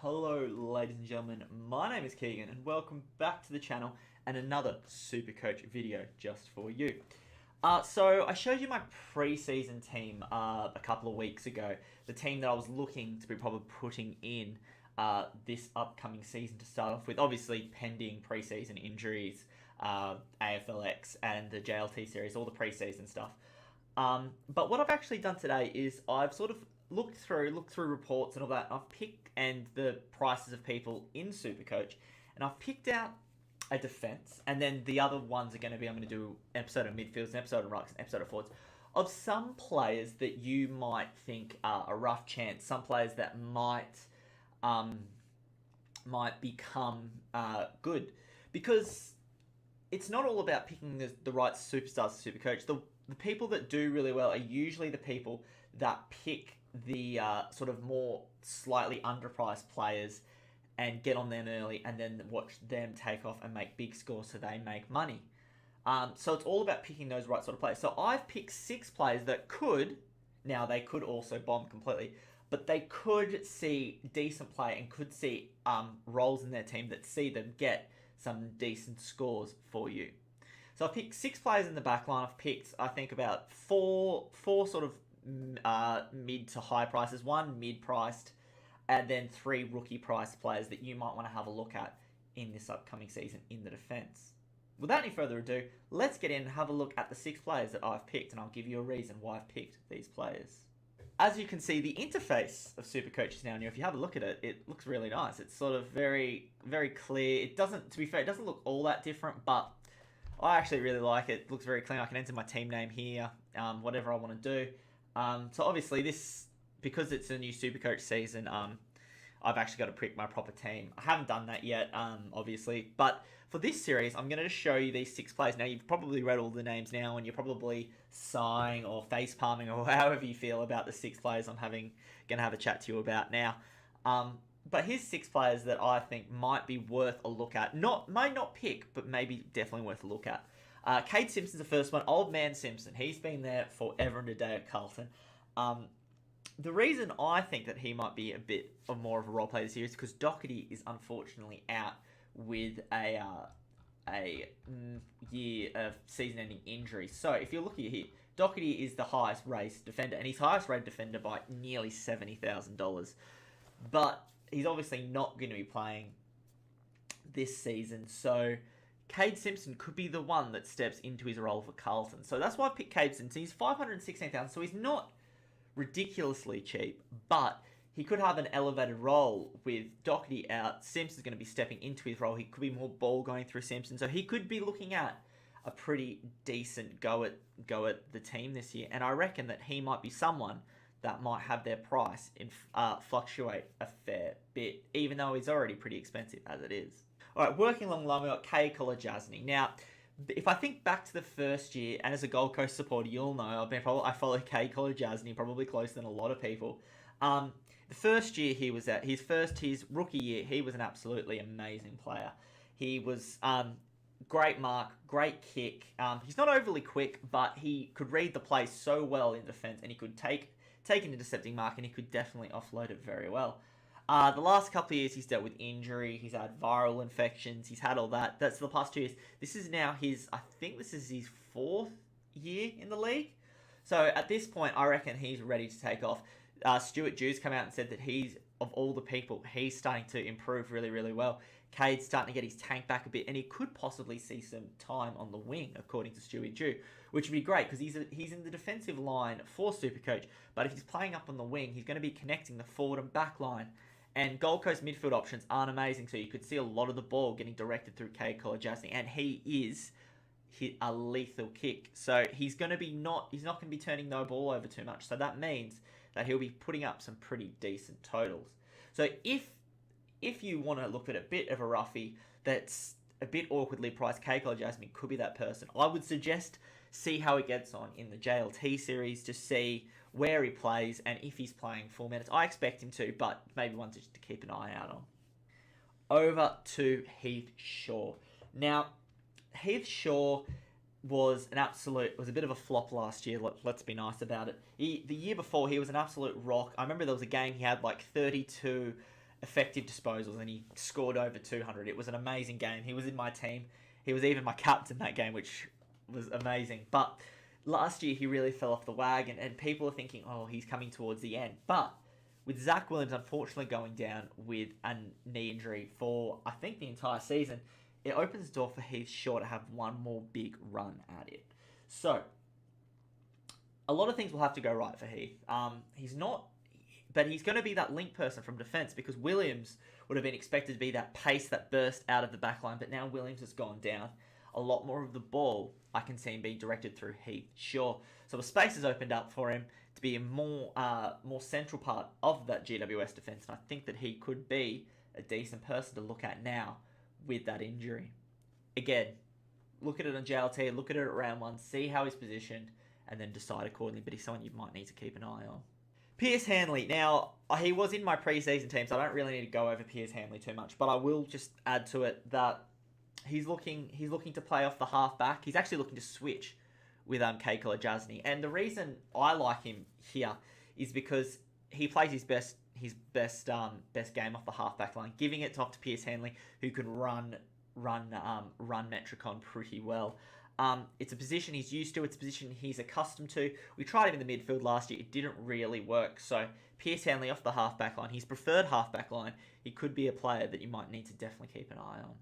Hello ladies and gentlemen, my name is Keegan and welcome back to the channel and another Supercoach video just for you. So I showed you my pre-season team a couple of weeks ago, the team that I was looking to be probably putting in this upcoming season to start off with, obviously pending pre-season injuries, AFLX and the JLT series, all the pre-season stuff. But what I've actually done today is I've sort of looked through reports and all that. I've picked and the prices of people in Supercoach, and I've picked out a defense, and then the other ones are going to be I'm going to do an episode of midfields, an episode of rucks, an episode of forwards, of some players that you might think are a rough chance, some players that might become good, because it's not all about picking the right superstars for Supercoach. The people that do really well are usually the people that pick the sort of more slightly underpriced players and get on them early and then watch them take off and make big scores so they make money. So it's all about picking those right sort of players. So I've picked 6 players that could, now they could also bomb completely, but they could see decent play and could see roles in their team that see them get some decent scores for you. So I've picked 6 players in the backline. I've picked, I think, about four sort of mid to high prices, 1 mid-priced, and then 3 rookie-priced players that you might want to have a look at in this upcoming season in the defense. Without any further ado, let's get in and have a look at the 6 players that I've picked, and I'll give you a reason why I've picked these players. As you can see, the interface of Supercoach is now new. If you have a look at it, it looks really nice. It's sort of very, very clear. It doesn't, to be fair, it doesn't look all that different, but I actually really like it. It looks very clean. I can enter my team name here, whatever I want to do. So obviously this, because it's a new Supercoach season, I've actually got to pick my proper team. I haven't done that yet, obviously. But for this series, I'm going to just show you these 6 players. Now, you've probably read all the names now, and you're probably sighing or face-palming or however you feel about the 6 players I'm going to have a chat to you about now. But here's 6 players that I think might be worth a look at. Might not pick, but maybe definitely worth a look at. Cade Simpson's the first one. Old man Simpson. He's been there forever and a day at Carlton. The reason I think that he might be a bit of more of a role player this year is because Doherty is unfortunately out with a year of season-ending injury. So if you're looking here, Doherty is the highest rated defender, and he's highest rated defender by nearly $70,000. But he's obviously not going to be playing this season, so Cade Simpson could be the one that steps into his role for Carlton. So that's why I picked Cade Simpson. He's $516,000, so he's not ridiculously cheap, but he could have an elevated role with Doherty out. Simpson's going to be stepping into his role. He could be more ball going through Simpson, so he could be looking at a pretty decent go at the team this year. And I reckon that he might be someone that might have their price fluctuate a fair bit, even though he's already pretty expensive as it is. All right, working along the line, we've got Kay Kolajasny. Now, if I think back to the first year, and as a Gold Coast supporter, you'll know I follow Kay Kolajasny probably closer than a lot of people. The first year he was at, his rookie year, he was an absolutely amazing player. He was great mark, great kick. He's not overly quick, but he could read the play so well in defence, and he could take an intercepting mark, and he could definitely offload it very well. The last couple of years, he's dealt with injury, he's had viral infections, he's had all that. That's the past 2 years. This is now I think this is his 4th year in the league. So at this point, I reckon he's ready to take off. Stuart Dew's come out and said that of all the people, he's starting to improve really, really well. Cade's starting to get his tank back a bit, and he could possibly see some time on the wing, according to Stuart Dew, which would be great because he's in the defensive line for Supercoach. But if he's playing up on the wing, he's going to be connecting the forward and back line. And Gold Coast midfield options aren't amazing, so you could see a lot of the ball getting directed through Cade Kolajasny, and he is a lethal kick. So he's not going to be turning the ball over too much. So that means that he'll be putting up some pretty decent totals. So if you want to look at a bit of a roughie that's a bit awkwardly priced, Cade Kolajasny could be that person. I would suggest see how he gets on in the JLT series to see where he plays and if he's playing full minutes. I expect him to, but maybe one to keep an eye out on. Over to Heath Shaw. Now, Heath Shaw was a bit of a flop last year. Let's be nice about it. The year before, he was an absolute rock. I remember there was a game he had like 32 effective disposals, and he scored over 200. It was an amazing game. He was in my team. He was even my captain that game, which was amazing. But last year, he really fell off the wagon, and people are thinking, oh, he's coming towards the end. But with Zach Williams unfortunately going down with a knee injury for, I think, the entire season, it opens the door for Heath Shaw to have one more big run at it. So, a lot of things will have to go right for Heath. He's not, but he's going to be that link person from defence, because Williams would have been expected to be that pace, that burst out of the backline, but now Williams has gone down. A lot more of the ball I can see him being directed through Heath Shaw. So a space has opened up for him to be a more central part of that GWS defence, and I think that he could be a decent person to look at now with that injury. Again, look at it on JLT, look at it at round one, see how he's positioned, and then decide accordingly, but he's someone you might need to keep an eye on. Piers Hanley. Now, he was in my preseason team, so I don't really need to go over Piers Hanley too much, but I will just add to it that he's looking to play off the half-back. He's actually looking to switch with Keiko Jasny, and the reason I like him here is because he plays his best game off the half-back line, giving it to Piers Hanley, who can run Metricon pretty well. It's a position he's used to. It's a position he's accustomed to. We tried him in the midfield last year. It didn't really work. So Piers Hanley off the half-back line, his preferred half-back line, he could be a player that you might need to definitely keep an eye on.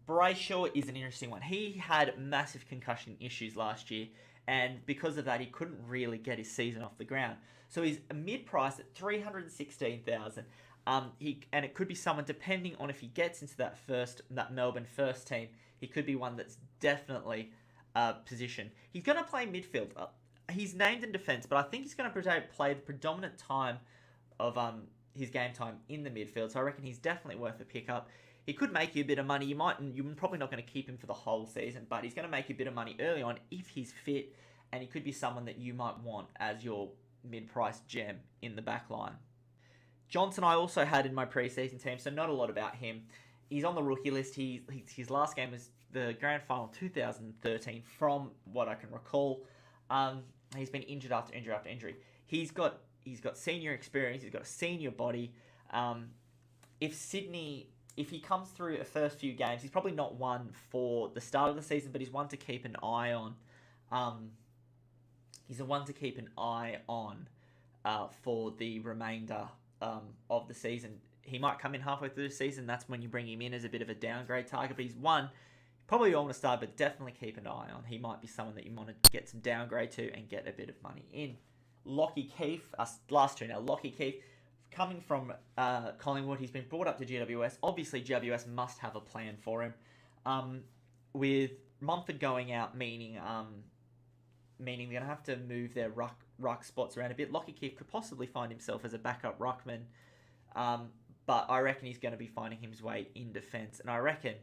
Brayshaw is an interesting one. He had massive concussion issues last year, and because of that, he couldn't really get his season off the ground. So he's a mid-price at $316,000. And it could be someone, depending on if he gets into that Melbourne first team, he could be one that's definitely position. He's going to play midfield. He's named in defence, but I think he's going to play the predominant time of his game time in the midfield. So I reckon he's definitely worth a pickup. He could make you a bit of money. You're probably not going to keep him for the whole season, but he's going to make you a bit of money early on if he's fit, and he could be someone that you might want as your mid-price gem in the back line. Johnson I also had in my preseason team, so not a lot about him. He's on the rookie list. His last game was the grand final 2013, from what I can recall. He's been injured after injury after injury. He's got senior experience. He's got a senior body. If he comes through the first few games, he's probably not one for the start of the season, but he's one to keep an eye on. He's a one to keep an eye on for the remainder of the season. He might come in halfway through the season. That's when you bring him in as a bit of a downgrade target, but he's one probably you want to start, but definitely keep an eye on. He might be someone that you want to get some downgrade to and get a bit of money in. Lockie Keefe, last two now. Lockie Keefe, coming from Collingwood, he's been brought up to GWS. Obviously, GWS must have a plan for him. With Mumford going out, meaning they're going to have to move their ruck spots around a bit. Lockie Keefe could possibly find himself as a backup ruckman, but I reckon he's going to be finding his way in defence. And I reckon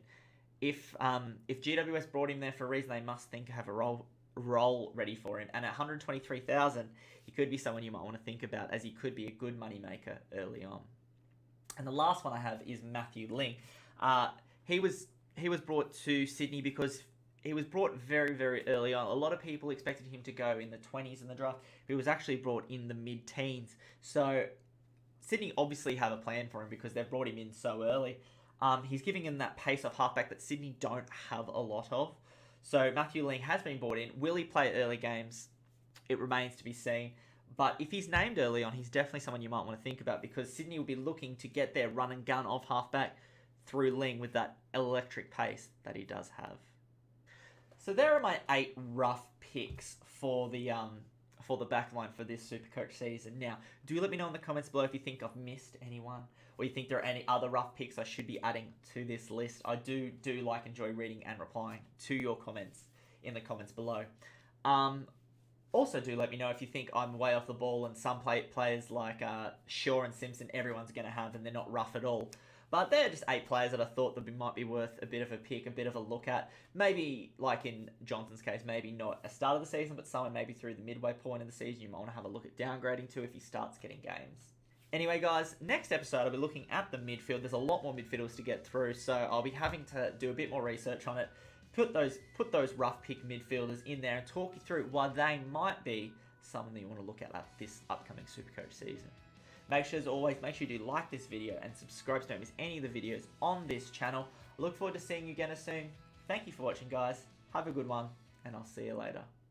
if GWS brought him there for a reason, they must think have a role ready for him. And at $123,000, he could be someone you might want to think about, as he could be a good money maker early on. And the last one I have is Matthew Ling. He was brought to Sydney because he was brought very, very early on. A lot of people expected him to go in the 20s in the draft, but he was actually brought in the mid-teens. So Sydney obviously have a plan for him because they've brought him in so early. He's giving him that pace of halfback that Sydney don't have a lot of. So Matthew Ling has been brought in. Will he play early games? It remains to be seen. But if he's named early on, he's definitely someone you might want to think about, because Sydney will be looking to get their run and gun of halfback through Ling with that electric pace that he does have. So there are my 8 rough picks for the back line for this Supercoach season. Now, do let me know in the comments below if you think I've missed anyone, or you think there are any other rough picks I should be adding to this list. I do enjoy reading and replying to your comments in the comments below. Also, do let me know if you think I'm way off the ball and some players like Shaw and Simpson everyone's going to have and they're not rough at all. But they're just 8 players that I thought that might be worth a bit of a pick, a bit of a look at. Maybe, like in Johnson's case, maybe not a start of the season, but someone maybe through the midway point of the season you might want to have a look at downgrading to if he starts getting games. Anyway, guys, next episode I'll be looking at the midfield. There's a lot more midfielders to get through, so I'll be having to do a bit more research on it. Put those rough pick midfielders in there and talk you through why they might be someone that you want to look at this upcoming Supercoach season. Make sure, as always, make sure you do like this video and subscribe so you don't miss any of the videos on this channel. I look forward to seeing you again soon. Thank you for watching, guys. Have a good one, and I'll see you later.